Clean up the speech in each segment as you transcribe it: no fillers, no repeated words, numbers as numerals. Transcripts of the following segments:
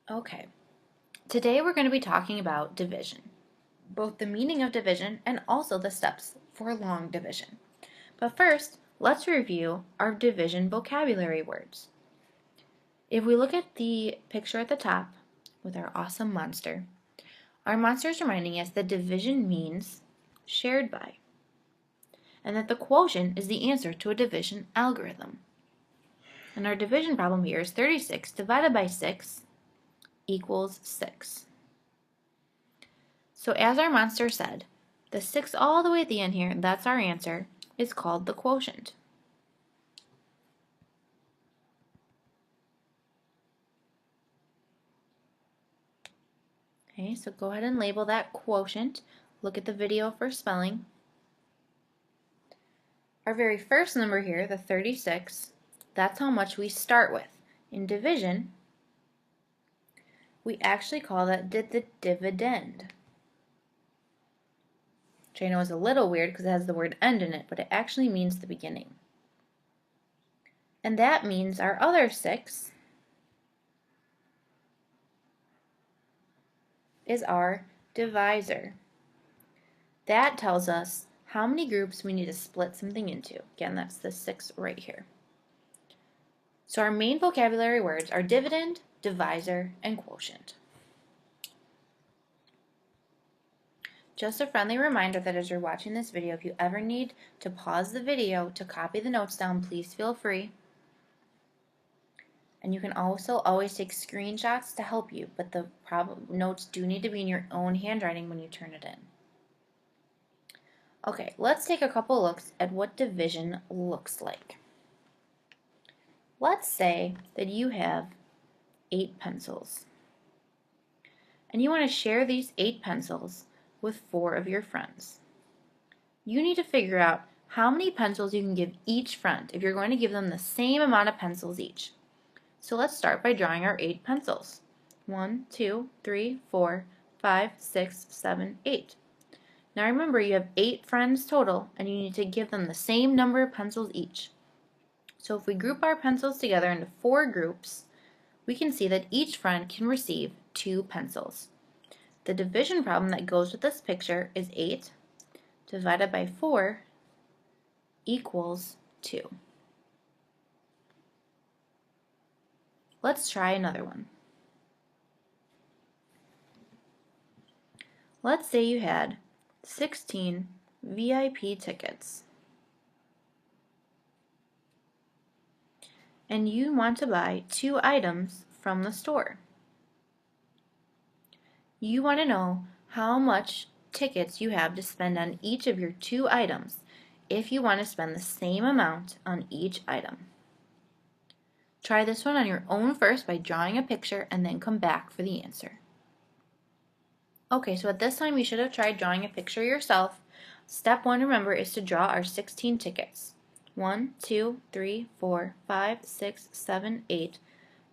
Okay, today we're going to be talking about division, both the meaning of division and also the steps for long division. But first, let's review our division vocabulary words. If we look at the picture at the top with our awesome monster, our monster is reminding us that division means shared by, and that the quotient is the answer to a division algorithm. And our division problem here is 36 divided by 6 equals 6. So as our monster said, the 6 all the way at the end here, that's our answer, is called the quotient. Okay, so go ahead and label that quotient. Look at the video for spelling. Our very first number here, the 36, that's how much we start with. In division, we actually call that the dividend. Which I know is a little weird because it has the word end in it, but it actually means the beginning. And that means our other 6 is our divisor. That tells us how many groups we need to split something into. Again, that's the 6 right here. So our main vocabulary words are dividend, divisor, and quotient. Just a friendly reminder that as you're watching this video, if you ever need to pause the video to copy the notes down, please feel free. And you can also always take screenshots to help you, but the notes do need to be in your own handwriting when you turn it in. Okay, let's take a couple looks at what division looks like. Let's say that you have 8 pencils, and you want to share these 8 pencils with 4 of your friends. You need to figure out how many pencils you can give each friend if you're going to give them the same amount of pencils each. So let's start by drawing our 8 pencils. 1, 2, 3, 4, 5, 6, 7, 8. Now remember, you have 8 friends total, and you need to give them the same number of pencils each. So if we group our pencils together into 4 groups, we can see that each friend can receive 2 pencils. The division problem that goes with this picture is 8 divided by 4 equals 2. Let's try another one. Let's say you had 16 VIP tickets, and you want to buy 2 items from the store. You want to know how much tickets you have to spend on each of your 2 items if you want to spend the same amount on each item. Try this one on your own first by drawing a picture and then come back for the answer. Okay, so at this time you should have tried drawing a picture yourself. Step 1, remember, is to draw our 16 tickets. 1, 2, 3, 4, 5, 6, 7, 8,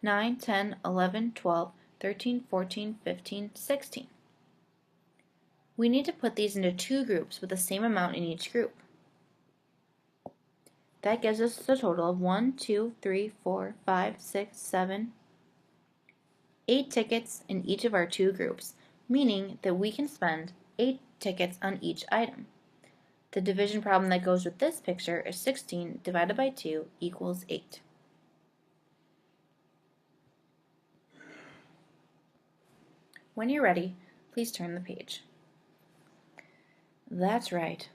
9, 10, 11, 12, 13, 14, 15, 16. We need to put these into 2 groups with the same amount in each group. That gives us a total of 1, 2, 3, 4, 5, 6, 7, 8 tickets in each of our 2 groups, meaning that we can spend 8 tickets on each item. The division problem that goes with this picture is 16 divided by 2 equals 8. When you're ready, please turn the page. That's right.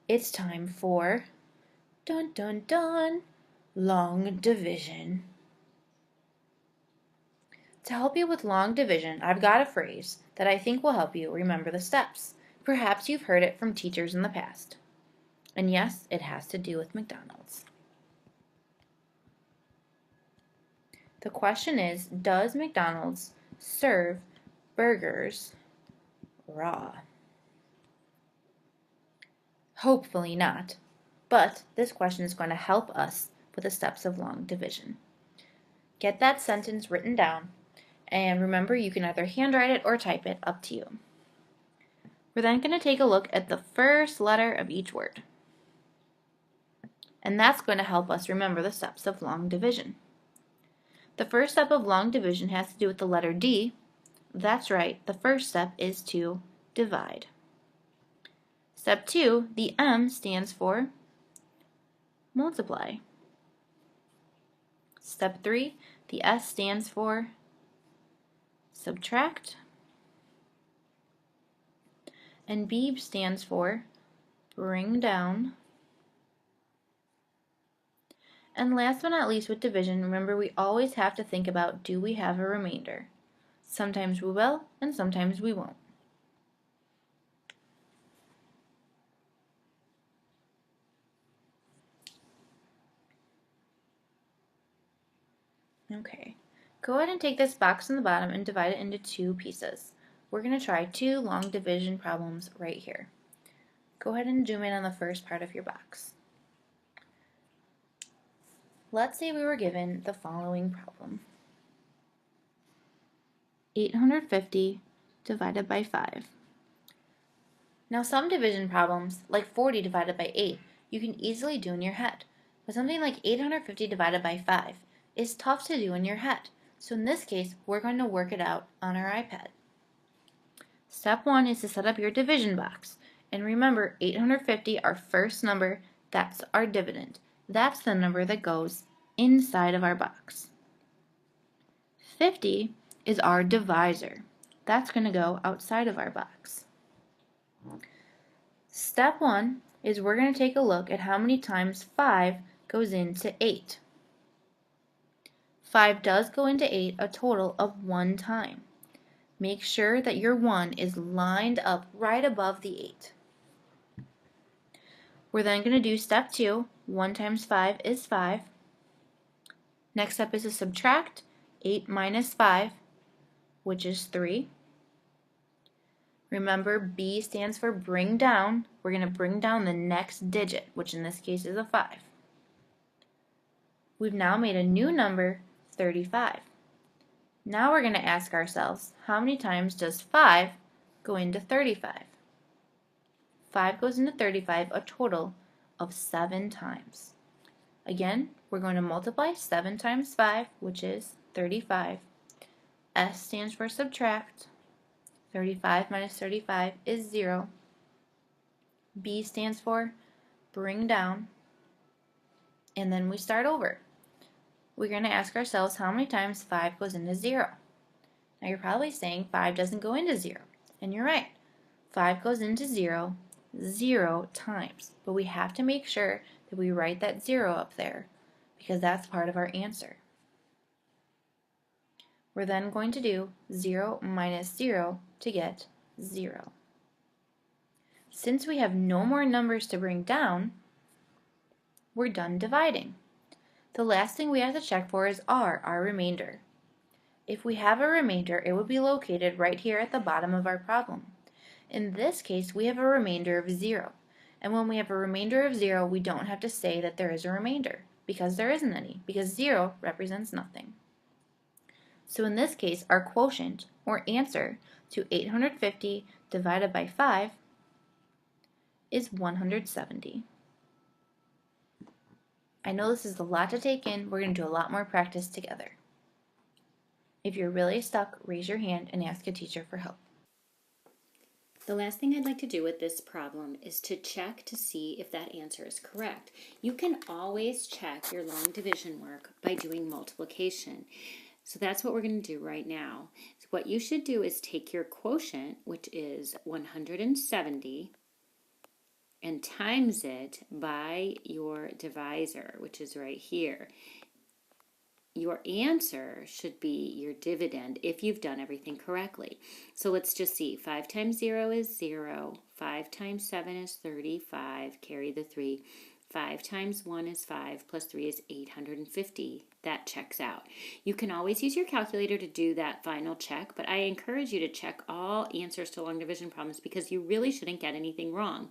It's time for dun dun dun, long division. To help you with long division, I've got a phrase that I think will help you remember the steps. Perhaps you've heard it from teachers in the past. And yes, it has to do with McDonald's. The question is, does McDonald's serve burgers raw? Hopefully not, but this question is going to help us with the steps of long division. Get that sentence written down, and remember, you can either handwrite it or type it, up to you. We're then going to take a look at the first letter of each word, and that's going to help us remember the steps of long division. The first step of long division has to do with the letter D. That's right, the first step is to divide. Step 2, the M stands for multiply. Step 3, the S stands for subtract. And B stands for bring down. And last but not least with division, remember we always have to think about, do we have a remainder? Sometimes we will, and sometimes we won't. Okay, go ahead and take this box in the bottom and divide it into 2 pieces. We're going to try 2 long division problems right here. Go ahead and zoom in on the first part of your box. Let's say we were given the following problem. 850 divided by 5. Now some division problems, like 40 divided by 8, you can easily do in your head. But something like 850 divided by 5 is tough to do in your head. So in this case, we're going to work it out on our iPad. Step 1 is to set up your division box. And remember, 850, our first number, that's our dividend. That's the number that goes inside of our box. 50 is our divisor. That's going to go outside of our box. Step 1 is we're going to take a look at how many times 5 goes into 8. 5 does go into 8 a total of 1 time. Make sure that your 1 is lined up right above the 8. We're then going to do step 2. 1 times 5 is 5. Next step is to subtract 8 minus 5, which is 3. Remember, B stands for bring down. We're going to bring down the next digit, which in this case is a 5. We've now made a new number, 35. Now we're going to ask ourselves, how many times does 5 go into 35? 5 goes into 35 a total of 7 times. Again, we're going to multiply 7 times 5, which is 35. S stands for subtract. 35 minus 35 is 0. B stands for bring down. And then we start over. We're going to ask ourselves how many times 5 goes into 0. Now you're probably saying 5 doesn't go into 0. And you're right. 5 goes into 0 0 times. But we have to make sure that we write that 0 up there because that's part of our answer. We're then going to do 0 minus 0 to get 0. Since we have no more numbers to bring down, we're done dividing. The last thing we have to check for is R, our remainder. If we have a remainder, it would be located right here at the bottom of our problem. In this case, we have a remainder of 0. And when we have a remainder of 0, we don't have to say that there is a remainder, because there isn't any, because 0 represents nothing. So in this case, our quotient, or answer, to 850 divided by 5 is 170. I know this is a lot to take in. We're going to do a lot more practice together. If you're really stuck, raise your hand and ask a teacher for help. The last thing I'd like to do with this problem is to check to see if that answer is correct. You can always check your long division work by doing multiplication. So that's what we're going to do right now. So what you should do is take your quotient, which is 170, and times it by your divisor, which is right here. Your answer should be your dividend if you've done everything correctly. So let's just see. 5 times 0 is 0. 5 times 7 is 35. Carry the 3. 5 times 1 is 5, plus 3 is 850. That checks out. You can always use your calculator to do that final check, but I encourage you to check all answers to long division problems because you really shouldn't get anything wrong.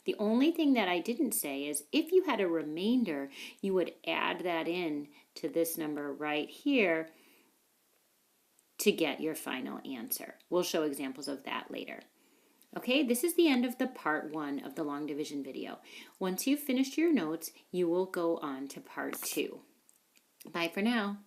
The only thing that I didn't say is if you had a remainder, you would add that in to this number right here to get your final answer. We'll show examples of that later. Okay, this is the end of the part 1 of the long division video. Once you've finished your notes, you will go on to part 2. Bye for now.